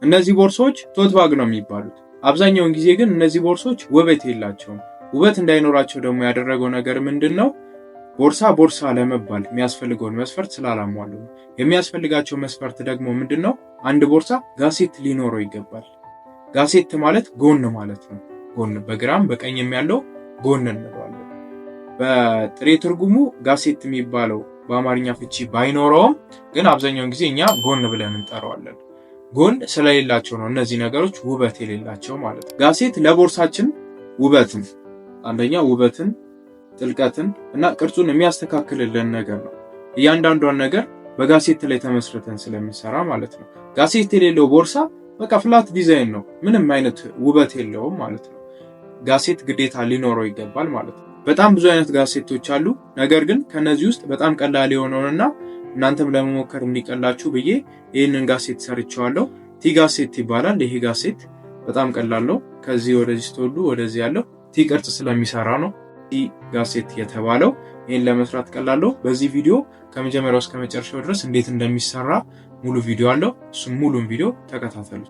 እነዚህ ቦርሳዎች ቶት ባግ ነው የሚባሉት። አብዛኛውን ጊዜ ግን እነዚህ ቦርሳዎች ውበት የላቸውም። ውበት እንዳይኖራቸው ደግሞ ያደረገው ነገር ምንድነው? ቦርሳ ለመባል የሚያስፈልገውን መስፈርት ስላላሟሉ ነው። የሚያስፈልጋቸው መስፈርት ደግሞ ምንድነው? አንድ ቦርሳ ጋሴት ሊኖረው ይገባል። ጋሴት ማለት ጎን ማለት ነው። ጎን በግራም በቀኝም ያለው ጎን እንለዋለን። በጥሬ ትርጉሙ ጋሴት የሚባለው በአማርኛ ፍቺ ባይኖረውም ግን አብዛኛውን ጊዜ እኛ ጎን ብለን እንጠራዋለን። ጎን ስለሌላቸው ነው እነዚህ ነገሮች ውበት የሌላቸው ማለት ነው። ጋሴት ለቦርሳችን ውበትን አንደኛ ውበትን ጥልቀትን እና ቅርጹን የሚያስተካክልልን ነገር ነው። እያንዳንዷን ነገር በጋሴት ላይ ተመስርተን ስለሚሰራ ማለት ነው። ጋሴት የሌለው ቦርሳ በቃ ፍላት ዲዛይን ነው፣ ምንም አይነት ውበት የለውም ማለት ነው። ጋሴት ግዴታ ሊኖረው ይገባል ማለት ነው። በጣም ብዙ አይነት ጋሴቶች አሉ። ነገር ግን ከነዚህ ውስጥ በጣም ቀላል የሆነውና እናንተም ለመሞከር እንዲቀላችሁ ብዬ ይህንን ጋሴት ሰርቼዋለሁ። ቲ ጋሴት ይባላል። ይሄ ጋሴት በጣም ቀላል ነው። ከዚህ ወደዚህ ስትወዱ ወደዚህ ያለው ቲ ቅርጽ ስለሚሰራ ነው ቲ ጋሴት የተባለው። ይሄን ለመስራት ቀላል ነው። በዚህ ቪዲዮ ከመጀመሪያው እስከ መጨረሻው ድረስ እንዴት እንደሚሰራ ሙሉ ቪዲዮ አለው። እሱም ሙሉን ቪዲዮ ተከታተሉ።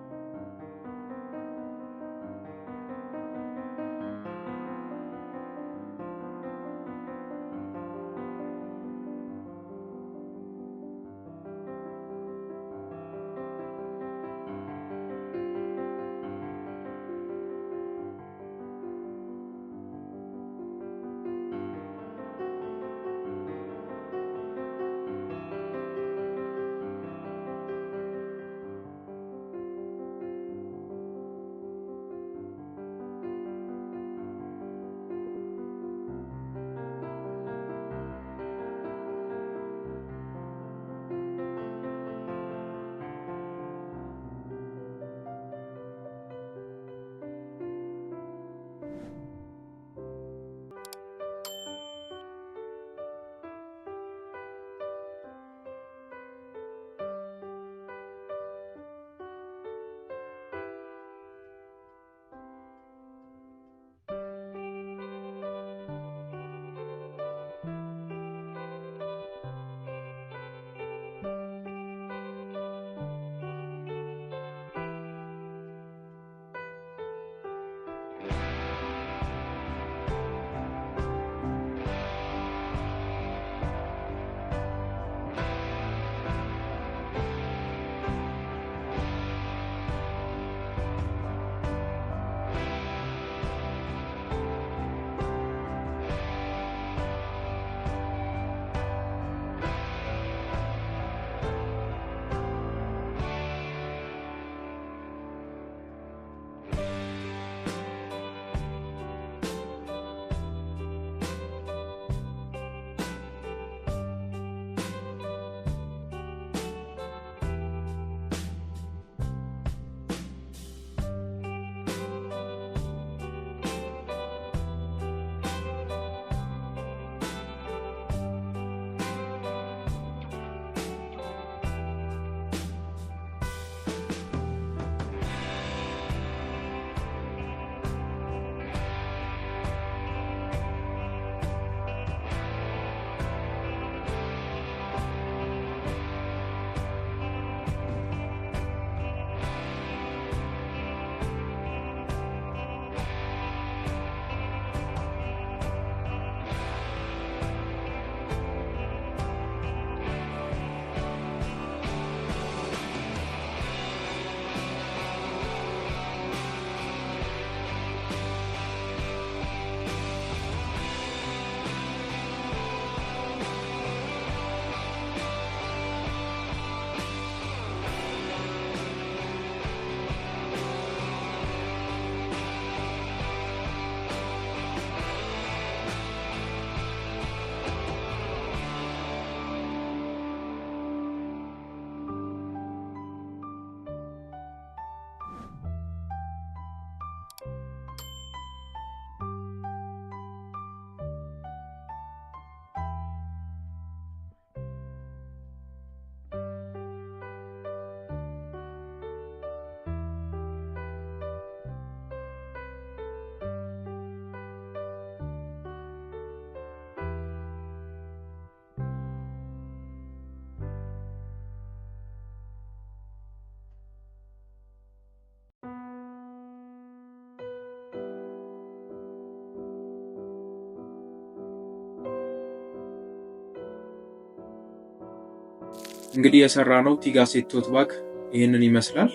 እንግዲህ የሰራነው ቲጋሴት ቶት ባግ ይሄንን ይመስላል።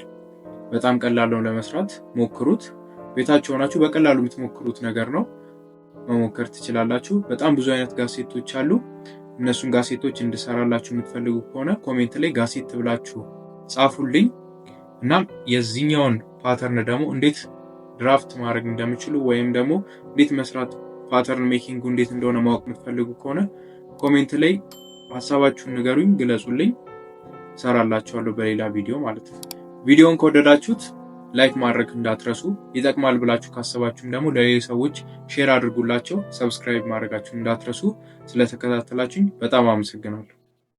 በጣም ቀላል ነው ለመስራት፣ ሞክሩት። ቤታችሁ ሆናችሁ በቀላሉ የምትሞክሩት ነገር ነው። መሞከር ትችላላችሁ። በጣም ብዙ አይነት ጋሴቶች አሉ። እነሱን ጋሴቶች እንድሰራላችሁ የምትፈልጉ ከሆነ ኮሜንት ላይ ጋሴት ብላችሁ ጻፉልኝ። እናም የዚህኛውን ፓተርን ደግሞ እንዴት ድራፍት ማድረግ እንደምችሉ ወይም ደግሞ እንዴት መስራት ፓተርን ሜኪንጉ እንዴት እንደሆነ ማወቅ የምትፈልጉ ከሆነ ኮሜንት ላይ ሀሳባችሁን ንገሩኝ፣ ግለጹልኝ። ሰራላችኋለሁ በሌላ ቪዲዮ ማለት ነው። ቪዲዮውን ከወደዳችሁት ላይክ ማድረግ እንዳትረሱ። ይጠቅማል ብላችሁ ካሰባችሁም ደግሞ ለሌሎች ሰዎች ሼር አድርጉላቸው። ሰብስክራይብ ማድረጋችሁን እንዳትረሱ። ስለተከታተላችሁኝ በጣም አመሰግናለሁ።